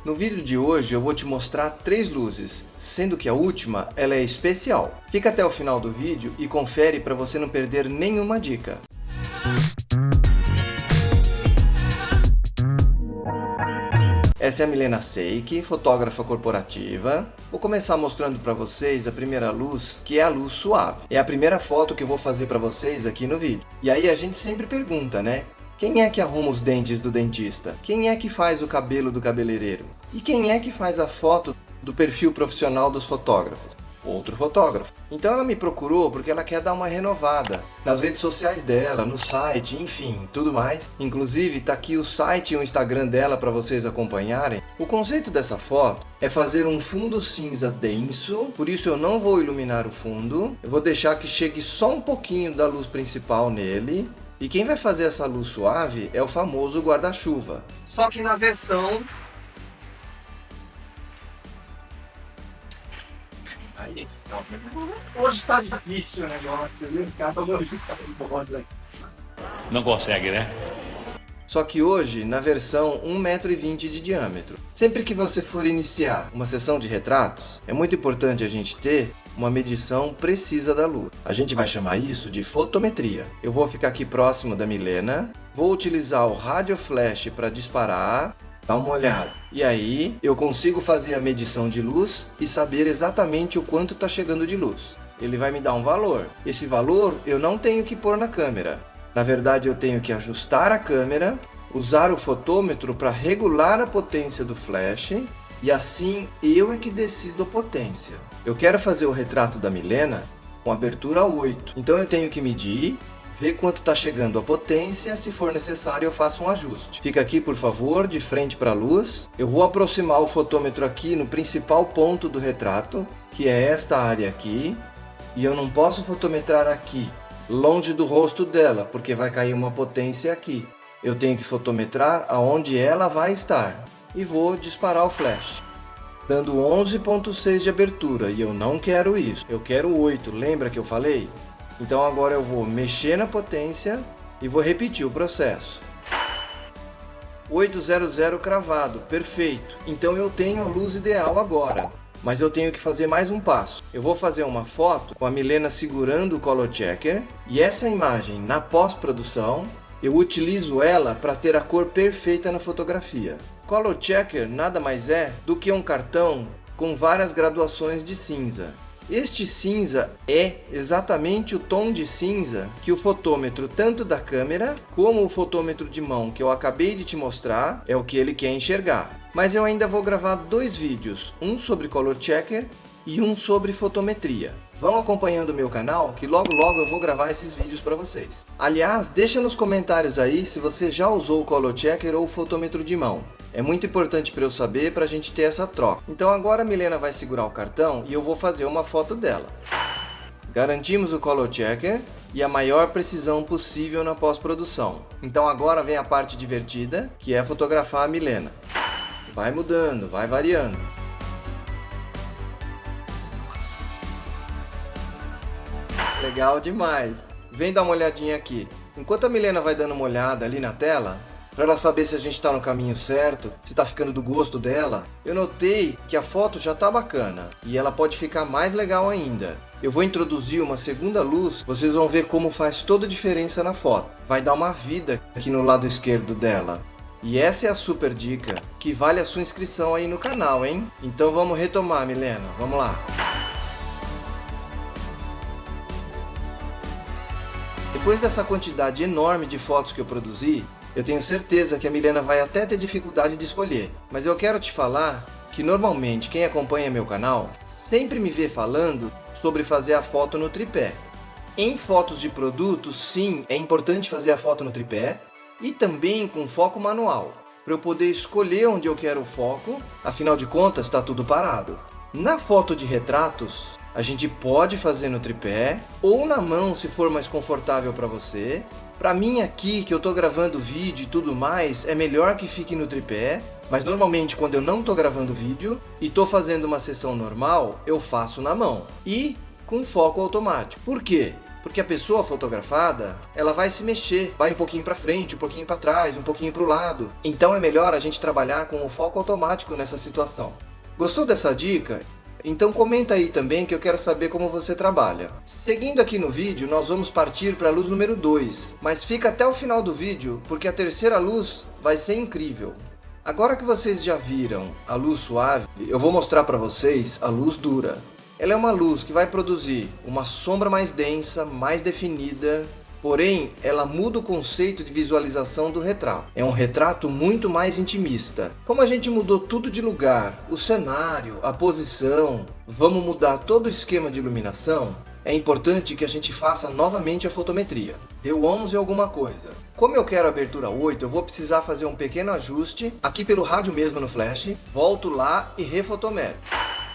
No vídeo de hoje eu vou te mostrar 3 luzes, sendo que a última ela é especial. Fica até o final do vídeo e confere para você não perder nenhuma dica. Essa é a Milena Seik, fotógrafa corporativa. Vou começar mostrando para vocês a primeira luz, que é a luz suave. É a primeira foto que eu vou fazer para vocês aqui no vídeo. E aí a gente sempre pergunta, né? Quem é que arruma os dentes do dentista? Quem é que faz o cabelo do cabeleireiro? E quem é que faz a foto do perfil profissional dos fotógrafos? Outro fotógrafo. Então ela me procurou porque ela quer dar uma renovada nas redes sociais dela, no site, enfim, tudo mais. Inclusive tá aqui o site e o Instagram dela para vocês acompanharem. O conceito dessa foto é fazer um fundo cinza denso, por isso eu não vou iluminar o fundo. Eu vou deixar que chegue só um pouquinho da luz principal nele. E quem vai fazer essa luz suave é o famoso guarda-chuva. Só que na versão... Aí, hoje tá difícil o negócio, viu? Hoje tá embora. Não consegue, né? Só que hoje, na versão 1,20 m de diâmetro. Sempre que você for iniciar uma sessão de retratos, é muito importante a gente ter uma medição precisa da luz. A gente vai chamar isso de fotometria. Eu vou ficar aqui próximo da Milena, vou utilizar o rádio flash para disparar, dá uma olhada. E aí eu consigo fazer a medição de luz e saber exatamente o quanto está chegando de luz. Ele vai me dar um valor. Esse valor eu não tenho que pôr na câmera. Na verdade eu tenho que ajustar a câmera, usar o fotômetro para regular a potência do flash e assim eu é que decido a potência. Eu quero fazer o retrato da Milena com abertura 8. Então eu tenho que medir, ver quanto está chegando a potência, se for necessário eu faço um ajuste. Fica aqui por favor, de frente para a luz. Eu vou aproximar o fotômetro aqui no principal ponto do retrato, que é esta área aqui. E eu não posso fotometrar aqui, longe do rosto dela, porque vai cair uma potência aqui. Eu tenho que fotometrar aonde ela vai estar. E vou disparar o flash, dando 11.6 de abertura, e eu não quero isso, eu quero 8, lembra que eu falei? Então agora eu vou mexer na potência e vou repetir o processo. 800 cravado, perfeito. Então eu tenho a luz ideal agora, mas eu tenho que fazer mais um passo. Eu vou fazer uma foto com a Milena segurando o color checker, e essa imagem na pós-produção, eu utilizo ela para ter a cor perfeita na fotografia. Color Checker nada mais é do que um cartão com várias graduações de cinza. Este cinza é exatamente o tom de cinza que o fotômetro tanto da câmera como o fotômetro de mão que eu acabei de te mostrar é o que ele quer enxergar. Mas eu ainda vou gravar 2 vídeos, um sobre Color Checker e um sobre fotometria. Vão acompanhando o meu canal que logo eu vou gravar esses vídeos para vocês. Aliás, deixa nos comentários aí se você já usou o Color Checker ou o fotômetro de mão. É muito importante para eu saber, para a gente ter essa troca. Então agora a Milena vai segurar o cartão e eu vou fazer uma foto dela. Garantimos o Color Checker e a maior precisão possível na pós-produção. Então agora vem a parte divertida, que é fotografar a Milena. Vai mudando, vai variando. Legal demais! Vem dar uma olhadinha aqui. Enquanto a Milena vai dando uma olhada ali na tela, para ela saber se a gente está no caminho certo, se está ficando do gosto dela, eu notei que a foto já está bacana e ela pode ficar mais legal ainda. Eu vou introduzir uma segunda luz, vocês vão ver como faz toda a diferença na foto. Vai dar uma vida aqui no lado esquerdo dela. E essa é a super dica que vale a sua inscrição aí no canal, hein? Então vamos retomar, Milena, vamos lá. Depois dessa quantidade enorme de fotos que eu produzi, eu tenho certeza que a Milena vai até ter dificuldade de escolher. Mas eu quero te falar que normalmente quem acompanha meu canal sempre me vê falando sobre fazer a foto no tripé. Em fotos de produtos, sim, é importante fazer a foto no tripé e também com foco manual, para eu poder escolher onde eu quero o foco, afinal de contas está tudo parado. Na foto de retratos, a gente pode fazer no tripé ou na mão se for mais confortável para você. Para mim aqui, que eu tô gravando vídeo e tudo mais, é melhor que fique no tripé, mas normalmente quando eu não tô gravando vídeo e tô fazendo uma sessão normal, eu faço na mão e com foco automático. Por quê? Porque a pessoa fotografada, ela vai se mexer, vai um pouquinho para frente, um pouquinho para trás, um pouquinho para o lado. Então é melhor a gente trabalhar com o foco automático nessa situação. Gostou dessa dica? Então comenta aí também que eu quero saber como você trabalha. Seguindo aqui no vídeo, nós vamos partir para a luz número 2, mas fica até o final do vídeo porque a terceira luz vai ser incrível. Agora que vocês já viram a luz suave, eu vou mostrar para vocês a luz dura. Ela é uma luz que vai produzir uma sombra mais densa, mais definida, porém ela muda o conceito de visualização do retrato. É um retrato muito mais intimista. Como a gente mudou tudo de lugar, o cenário, a posição, vamos mudar todo o esquema de iluminação, é importante que a gente faça novamente a fotometria. Deu 11 alguma coisa. Como eu quero a abertura 8, eu vou precisar fazer um pequeno ajuste aqui pelo rádio mesmo no flash, volto lá e refotometro.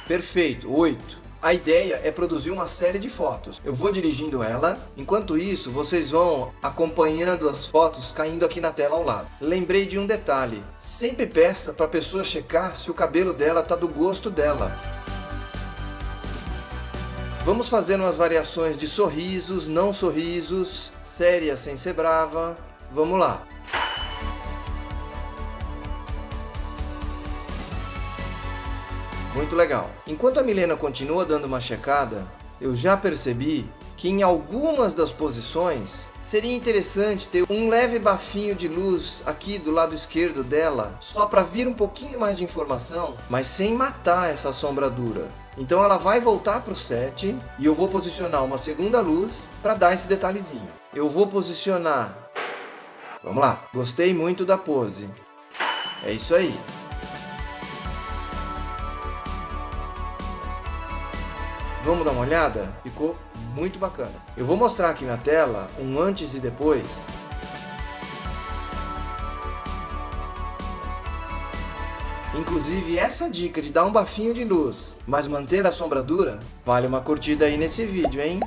Perfeito, 8. A ideia é produzir uma série de fotos. Eu vou dirigindo ela, enquanto isso vocês vão acompanhando as fotos caindo aqui na tela ao lado. Lembrei de um detalhe, sempre peça para a pessoa checar se o cabelo dela está do gosto dela. Vamos fazendo umas variações de sorrisos, não sorrisos, séria sem ser brava. Vamos lá. Muito legal. Enquanto a Milena continua dando uma checada, eu já percebi que em algumas das posições seria interessante ter um leve bafinho de luz aqui do lado esquerdo dela, só para vir um pouquinho mais de informação, mas sem matar essa sombra dura. Então ela vai voltar para o set e eu vou posicionar uma segunda luz para dar esse detalhezinho. Eu vou posicionar... Vamos lá. Gostei muito da pose. É isso aí. Vamos dar uma olhada? Ficou muito bacana. Eu vou mostrar aqui na tela um antes e depois. Inclusive essa dica de dar um bafinho de luz, mas manter a sombra dura, vale uma curtida aí nesse vídeo, hein?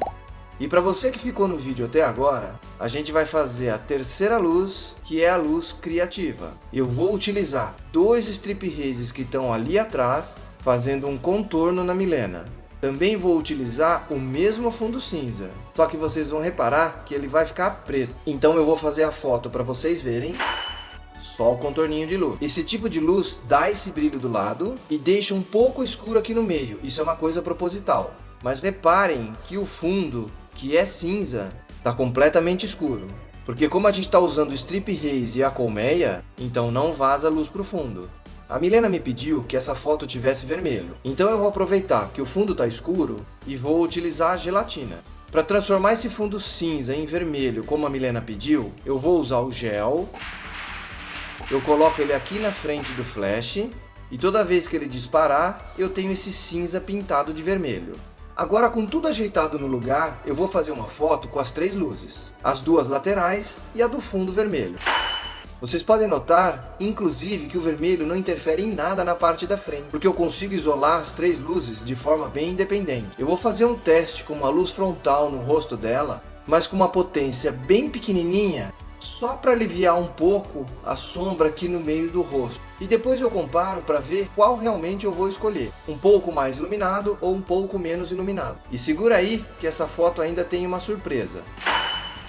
E para você que ficou no vídeo até agora, a gente vai fazer a terceira luz, que é a luz criativa. Eu vou utilizar dois strip rays que estão ali atrás, fazendo um contorno na Milena. Também vou utilizar o mesmo fundo cinza, só que vocês vão reparar que ele vai ficar preto. Então eu vou fazer a foto para vocês verem, só o contorninho de luz. Esse tipo de luz dá esse brilho do lado e deixa um pouco escuro aqui no meio, isso é uma coisa proposital. Mas reparem que o fundo, que é cinza, está completamente escuro. Porque como a gente está usando o strip rays e a colmeia, então não vaza luz para o fundo. A Milena me pediu que essa foto tivesse vermelho, então eu vou aproveitar que o fundo está escuro e vou utilizar a gelatina. Para transformar esse fundo cinza em vermelho, como a Milena pediu, eu vou usar o gel, eu coloco ele aqui na frente do flash e toda vez que ele disparar, eu tenho esse cinza pintado de vermelho. Agora, com tudo ajeitado no lugar, eu vou fazer uma foto com as três luzes, as duas laterais e a do fundo vermelho. Vocês podem notar, inclusive, que o vermelho não interfere em nada na parte da frente, porque eu consigo isolar as três luzes de forma bem independente. Eu vou fazer um teste com uma luz frontal no rosto dela, mas com uma potência bem pequenininha, só para aliviar um pouco a sombra aqui no meio do rosto. E depois eu comparo para ver qual realmente eu vou escolher, um pouco mais iluminado ou um pouco menos iluminado. E segura aí que essa foto ainda tem uma surpresa.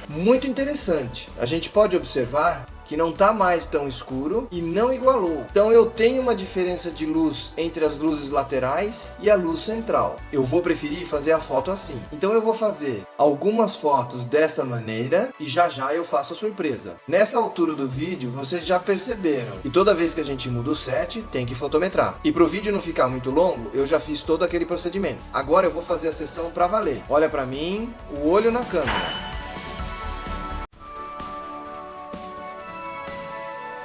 Muito interessante, a gente pode observar que não está mais tão escuro e não igualou. Então eu tenho uma diferença de luz entre as luzes laterais e a luz central. Eu vou preferir fazer a foto assim. Então eu vou fazer algumas fotos desta maneira e já já eu faço a surpresa. Nessa altura do vídeo vocês já perceberam que toda vez que a gente muda o set tem que fotometrar. E para o vídeo não ficar muito longo, eu já fiz todo aquele procedimento. Agora eu vou fazer a sessão para valer. Olha para mim, o olho na câmera.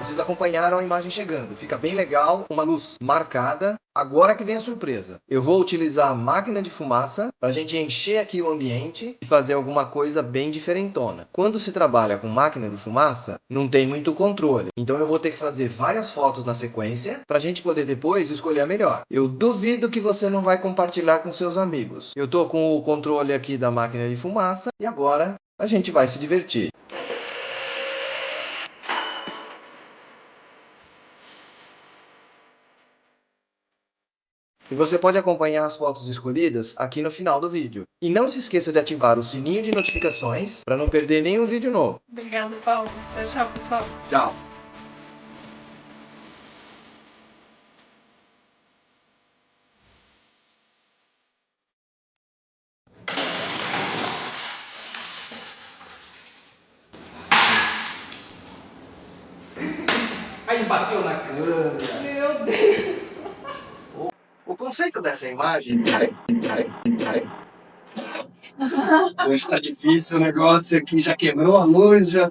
Vocês acompanharam a imagem chegando, fica bem legal, uma luz marcada. Agora que vem a surpresa. Eu vou utilizar a máquina de fumaça para a gente encher aqui o ambiente e fazer alguma coisa bem diferentona. Quando se trabalha com máquina de fumaça, não tem muito controle. Então eu vou ter que fazer várias fotos na sequência para a gente poder depois escolher a melhor. Eu duvido que você não vai compartilhar com seus amigos. Eu tô com o controle aqui da máquina de fumaça e agora a gente vai se divertir. E você pode acompanhar as fotos escolhidas aqui no final do vídeo. E não se esqueça de ativar o sininho de notificações para não perder nenhum vídeo novo. Obrigada, Paulo. Tchau, pessoal. Tchau! Aí bateu na câmera. Meu Deus. O conceito dessa imagem. Hoje tá difícil o negócio aqui, já quebrou a luz, já.